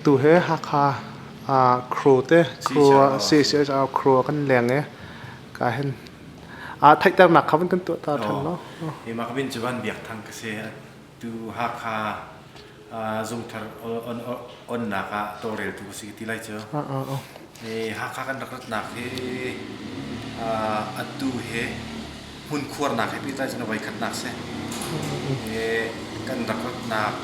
tu he hakha crew te crew CCHR crew kan leng e ka hen thai tak nak khawan kan tu ta than no e ma khabin chuan biak thang ka se tu hakha zung thar on na ka torel tu si ti lai cho e hakha kan rak nak he atu he hun khwar nak he pi ta chana vai khat nak se e kan rak nak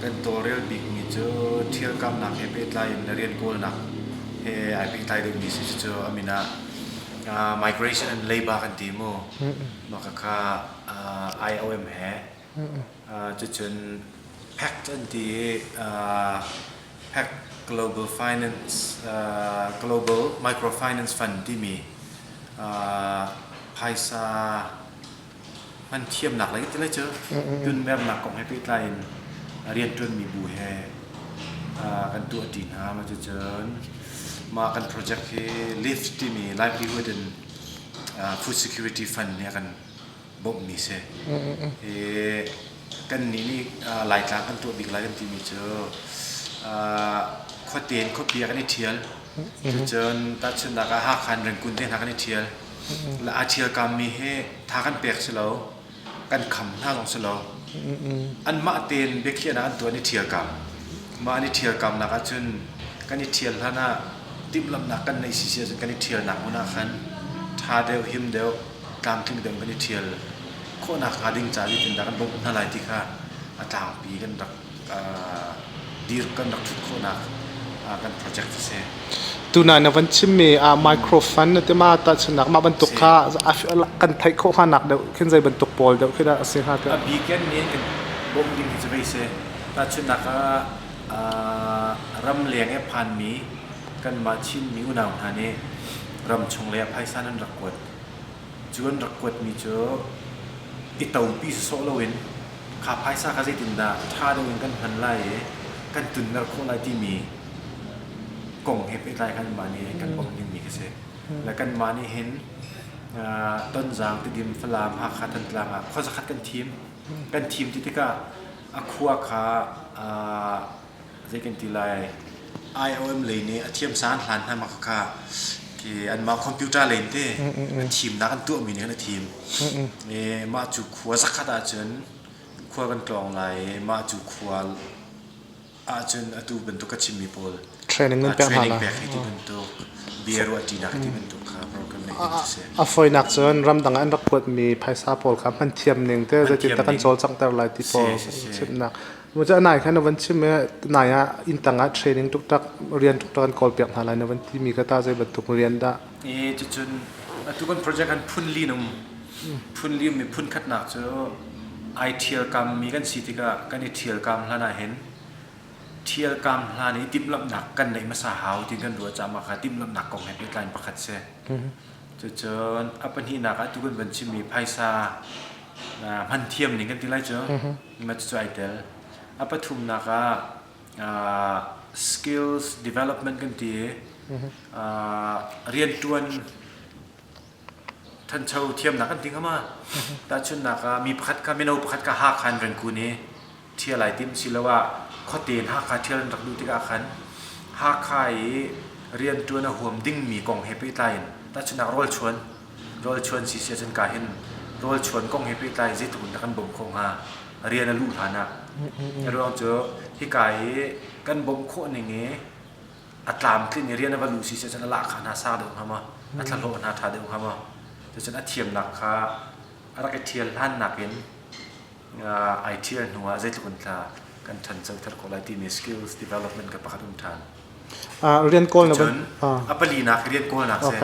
kan torel big mi cho thial kam nak he pe tlai in rian kol nak he ai pi tai ding mi si cho amina migration and labor kan ti mo makaka IOM he cho chun pact an ti pact global finance global microfinance fund ti mi paisaมันเทียมหนักเลยที่ไรเจอจนแบบหนักของให้พี่ไลน์เรียนจนมีบูแฮกันตัวจีนฮะมาจะเจอมากันโปรเจกต์ที่ lift ที่มี livelihood and food security fund เนี่ยกันบ่มีเสกันนี่หลายครั้งกันตัวบิ๊กไลน์กันที่มีเจอข้อเตียนข้อเปียกันในเทียนจะเจอตัดชนดักหักคันเรื่องกุนเตียนหักกันในเทียนและอาเทียกรรมมีให้ทากันเปียกเสลากันคำท่าของสโลอันมาเตียนเบคเคียนะอันตัวนี้เทียกรรมมาอันนี้เทียกรรมนักจุนกันนี้เทียแล้วนะติบลำนักกันในสิเชียจนกันนี้เทียหนักหัวหน้าขันท่าเดียวหิมเดียวตามทิ้งเดิมกันนี้เทียโคนักหาดิ่งจ่าที่เป็นดักกันบ่น่าไหลที่ข้าอาจารย์ปีกันดักดีกันดักทุกโคนักกันโปรเจกต์เสียtu na na van chim me microphone te ma ta chnak ma ban tuk kha kan thai kho kha nak de khin jai ban tuk pol de khida ase ha ta bi ken ne kan bom ding hi chai se ta chnak ram leng e phan mi kan ma chin mi unaw ha ne ram chong le phai san an rakwat chuan rakwat mi cho i tau pi so lo wen kha phai sa kha jai tin da tha de kan han lai kan tun nar kho lai ti miกงเห็บไอ้ไรกันมานี่กันบอกนี่มีกันเสแล้วกันมานี่เห็นต้นจางติดิมฟลามหักขัดตันตลางเขาจะขัดกันทีมที่ก็คัวขาจะกันทีไร IOM เลยนี่ทีมสารหลานทำมาค่ะที่อันมาคอมพิวเตอร์เลยนี่ทีมนักกันตัวมีเนี่ยนะทีมมาจุกคัวสักขัดอาจารย์คัวกันกลองไหลมาจุกคัวอาจารย์ตัวเป็นตัวกัจฉิมีโพลtraining นั้นเป็นอะไรที่เป็นตัวเบียร์วัตินักที่เป็นตัวข้าวโปรแกรมนี้ฟอยนักจนรำดังอันรักกดมีภาษาโพลครับมันเทียมหนึ่งแต่จะติดตั้งโซลสังแต่ละที่โพลชิมนักมันจะไหนแค่ในวันชิมไหนอินตั้งเทรนนิ่งทุกทักเรียนทุกทักกอลเปียกอะไรในวันที่มีก็ตาใจบรรทุกเรียนได้จนทุกคนโปรเจกต์กันพุ่นลีนุ่มมีพุ่นขัดหนักเจอไอเทียกรรมมีกันสิทธิกันไอเทียกรรมแล้วน่าเห็นเทียกรรมลานี้ติมลำหนักกันในมาสาหาวที่กันรัวจามาค่ะติมลำหนักของแห่งการประคัดเสจะเจออัปนินักทุกคนบัญชีมีไพศาพันเทียมนี่กันที่ไรเจอมาจะไอเดลอัปทุมนักskills development กันที่เรียนจวนท่านเช่าเทียมนักกันทิ้งเข้ามาแต่ชุนนักมีประคัดกันไม่เอาประคัดกันหักคันเรื่องกูนี้เทียไรติมสิแล้วว่าข้อเตียนหักขาเทียนรักดูที่อาคันหักขาเรียนตัวน่ะห่วมดิ้งมีกองเฮปี้ไลน์แต่ชนะโรลชวนสิเสียจนกาเห็นโรลชวนกองเฮปี้ไลน์จิตหุ่นกันบ่มคงหาเรียนลูกฐานะเราเจอที่กายกันบ่มโคหนึ่งเงี้ยอัตรามขึ้นเรียนว่าลูสิเสียจนละขานาซาเดิมเข้ามาอัตราโลนาธาเดิมเข้ามาจะจนอัตเทียมหนักขาอะไรก็เทียนล้านหนักเห็นไอเทียนหัวจิตหุ่นตากันทันเจอทัศน์ของไลน์ที่มี skills development กับประคับทุนทานเรียนโกลนะเป็นอัปลีนักเรียนโกลนักเสีย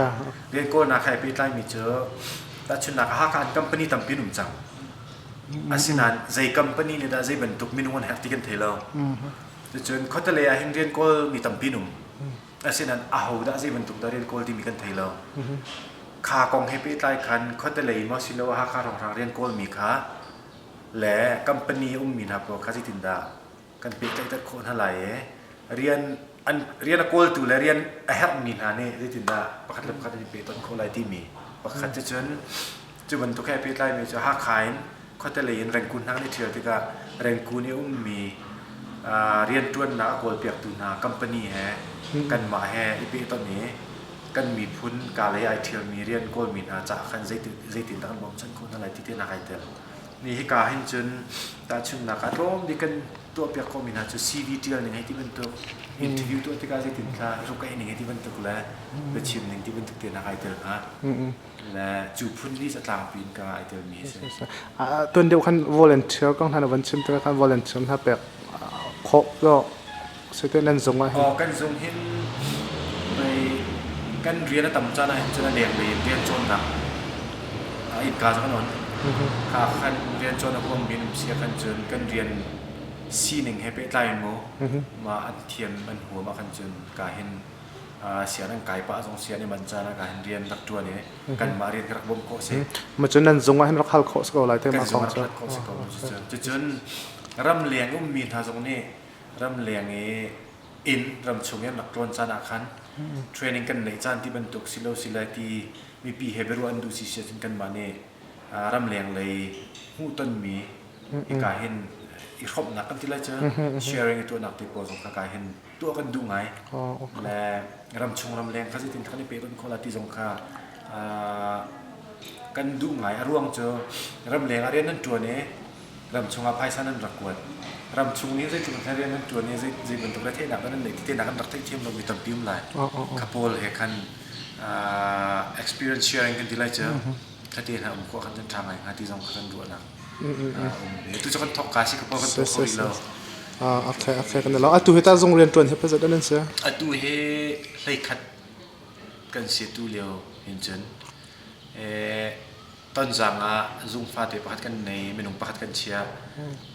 เรียนโกลนักใครไปไล่มีเจอแต่ชุนนักหาการ company ตั้มปีนุ่มจังอาศินันใจ company เนี่ยได้ใจบรรทุกมินุวันแฮปปี้กันเทเลจะจนเขาจะเลยเห็นเรียนโกลมีตั้มปีนุ่มอาศินันอาหูได้ใจบรรทุกได้เรียนโกลที่มีกันเทเลค่ากองแฮปปี้ไล่คันเขาจะเลยมาสิโลหาค่าของทางเรียนโกลมีค่าและกัมปนีมีนะเพราะข้าศึกตินดากันเป็นใจตัดคนอะไรเรียนโกลตูและเรียนแฮปมีนะเนี่ยที่ตินดาประคัดจะเป็นต้นโคไลที่มีประคัดจะเชิญจุบันทุกแค่เป็นไรมีจะหักขายเขาจะเลยแรงกุนทั้งในเทียร์ที่ก็แรงกุนนี่มี เรียนตัวนักกอลเปียกตุนาคัมปานีแฮกันมาแฮอีปีตอนนี้กันมีพุนกาเลยไอเทียมีเรียนกอลมีอาจากขันใจติดตั้งบอมฉันคนอะไรที่เทนักไอเตลนี่ให้กาเห็นจนตาชุนนักอารมณ์ดีกันตัวเปียกก็มีนะจะซีวีเทียลหนึ่งให้ที่เป็นตัวอินทิวิวตัวที่กาใจติดค่ะรูปกันหนึ่งให้ที่เป็นตัวแล้วเป็นชิมหนึ่งที่เป็นตัวเทนักไอเตลฮะและจูพุนที่จะตามปีนกาไอเตลมีใช่ตัวเดียวกัน volunteer ก็ทานวันชิมแต่กัน volunteer ถ้าแบบครบก็สุดท้ายนั่นส่งไว้อ๋อกันส่งเห็นไปกันเรียนแล้วต่ำจ้านะจะนั่นเรียนไปเรียนจนหนักอีกการสักหน่อยข้าคันเรียนจนนะพวกมีนเสียกันจนกันเรียนซีหนึ่งให้ไปไล่โมมาอัดเทียมอันหัวมากันจนกาเห็นเสียร่างกายป้าสองเสียในมันจ้านะกาเห็นเรียนตักตัวนี้กันมาเรียนกระบมโคเสมาจนนั่นส่งไว้ให้เราเข้าโคสก็อะไรแต่มาสองจ้าจะจนร่ำเลียงก็มีทางตรงนี้ร่ำเลียงนี้อินรำชงยันหลักตรนจานาคันเทรนนิ่งกันในจานที่บรรทุกสิโลสิลาที่มีปีเฮเบรุอันดูสิเชียนกันมาเนี่ยรำเลียงเลยหูต้นมีอีกาเห็นอีกครบนักกันที่ไรเจอ sharing ตัวนักที่โพสต์กาเห็นตัวกันดูไงและรำชงรำเลียงเขาจะติดขันในเปต้นคนละที่สงคากันดูไงร่วงเจอรำเลียงอะไรนั่นตัวนี้รำชงอภัยสันนั่นรักวดรำชงนี้จะจุดที่เรียนนั่นตัวนี้จะเป็นตัวประเทศนักนั่นเลยที่นักกันรักที่เทียมเรามีตั้งพิมพ์หลายขับโพลเฮคันexperience sharing กันที่ไรเจอถ้าที่เราขอกันจะทำไงที่สงคากันดูนะtu jangan tok kasih ke pokok tu kau okay kan lo atu kita zong rian tuan hepa zat dan sia atu he leikat kan situ leo hinjen ton zanga zung fate pakat kan nei menung pakat kan sia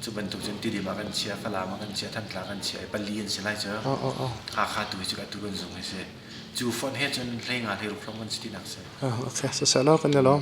chu bentuk jen ti di makan sia fala makan sia than tla kan sia palien silai cha kha tu chu ka tu kan zung he se chu fon he jen lenga he ru from kan sti nak se okay so sa lo kan lo